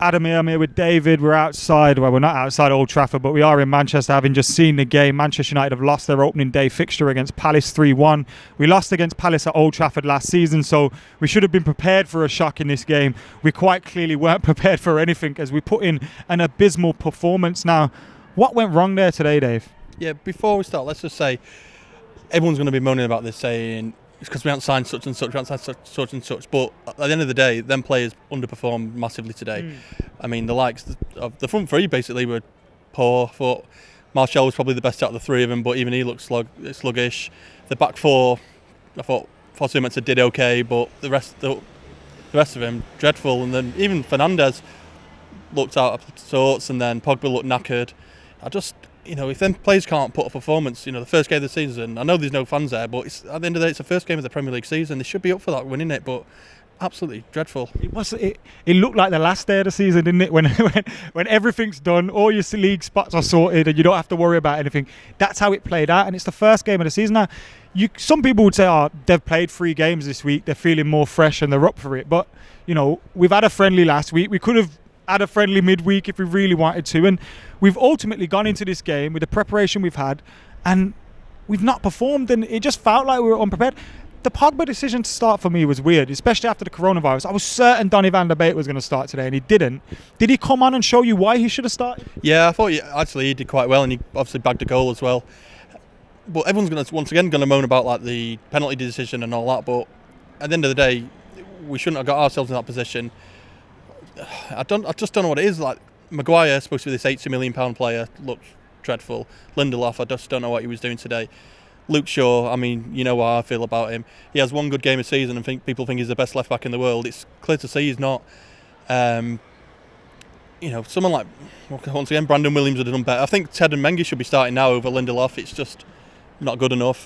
Adam here, I'm here with David. We're outside. Well, we're not outside Old Trafford, but we are in Manchester, having just seen the game. Manchester United have lost their opening day fixture against Palace 3-1. We lost against Palace at Old Trafford last season, so we should have been prepared for a shock in this game. We quite clearly weren't prepared for anything as we put in an abysmal performance. Now, what went wrong there today, Dave? Yeah, before we start, let's just say everyone's going to be moaning about this, saying it's because we haven't signed such and such, we haven't signed such and such. But at the end of the day, them players underperformed massively today. I mean, the likes of the front three basically were poor. I thought Martial was probably the best out of the three of them, but even he looked sluggish. The back four, I thought Fosu did okay, but the rest of him dreadful. And then even Fernandes looked out of sorts, and then Pogba looked knackered. If them players can't put a performance, the first game of the season, I know there's no fans there, but at the end of the day, it's the first game of the Premier League season. They should be up for that, winning it, but absolutely dreadful. It looked like the last day of the season, didn't it? When everything's done, all your league spots are sorted, and you don't have to worry about anything. That's how it played out, and it's the first game of the season. Now, some people would say, they've played 3 games this week, they're feeling more fresh and they're up for it. But, we've had a friendly last week. We could have had a friendly midweek if we really wanted to, and we've ultimately gone into this game with the preparation we've had, and we've not performed, and it just felt like we were unprepared. The Pogba decision to start for me was weird, especially after the coronavirus. I was certain Donny van der Beek was going to start today, and he didn't. Did he come on and show you why he should have started? Yeah, I thought he did quite well, and he obviously bagged a goal as well. But everyone's once again going to moan about like the penalty decision and all that, but at the end of the day, we shouldn't have got ourselves in that position. I just don't know what it is. Like, Maguire, supposed to be this £80 million player, looked dreadful. Lindelof, I just don't know what he was doing today. Luke Shaw, I mean, you know how I feel about him. He has one good game of season and people think he's the best left back in the world. It's clear to see he's not. Someone like, once again, Brandon Williams would have done better. I think Ted and Mengi should be starting now over Lindelof. It's just not good enough.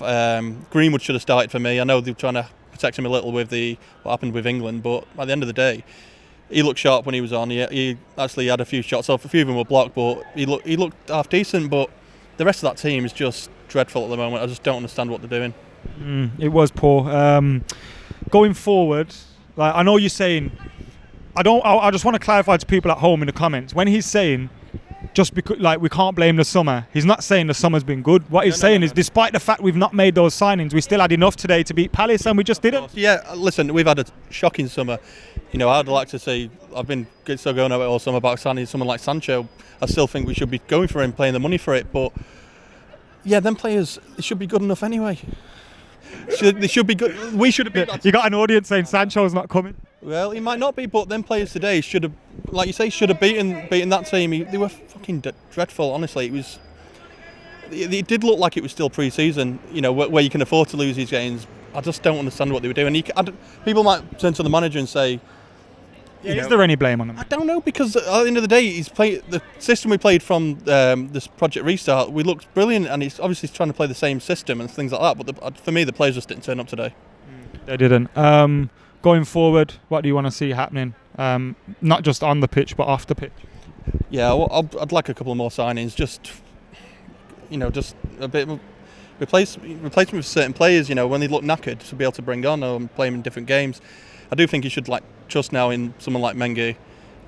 Greenwood should have started for me. I know they're trying to protect him a little with what happened with England, but at the end of the day, he looked sharp when he was on. He actually had a few shots off. A few of them were blocked, but he looked half decent. But the rest of that team is just dreadful at the moment. I just don't understand what they're doing. It was poor. Going forward, I know you're saying, I just want to clarify to people at home in the comments, when he's saying just because we can't blame the summer, he's not saying the summer's been good. What he's saying is, despite the fact we've not made those signings, we still had enough today to beat Palace, and we just didn't. Yeah, listen, we've had a shocking summer. I'd like to say, I've been still going over it all summer about signing someone like Sancho. I still think we should be going for him, paying the money for it, but yeah, them players, they should be good enough anyway. They should be good. We should have been. You got an audience saying Sancho's not coming. Well, he might not be, but them players today should have, like you say, should have beaten that team. They were fucking dreadful. Honestly, it did look like it was still pre-season. Where you can afford to lose these games. I just don't understand what they were doing. People might turn to the manager and say, is there any blame on him? I don't know, because at the end of the day, the system we played from this Project Restart, we looked brilliant, and he's obviously trying to play the same system and things like that. But for me, the players just didn't turn up today. They didn't. Going forward, what do you want to see happening? Not just on the pitch, but off the pitch. Yeah, I'd like a couple more signings. Just a bit of replacement with certain players. When they look knackered, to be able to bring on or play them in different games. I do think he should trust now in someone like Mengi.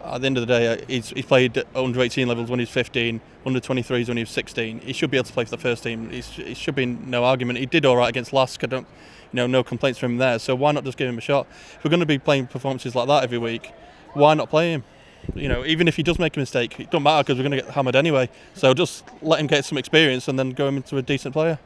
At the end of the day, he's played at under 18 levels when he was 15, under 23s when he was 16. He should be able to play for the first team. He should be no argument. He did all right against Lask. No complaints from him there. So why not just give him a shot? If we're going to be playing performances like that every week, why not play him? Even if he does make a mistake, it doesn't matter because we're going to get hammered anyway. So just let him get some experience and then go him into a decent player.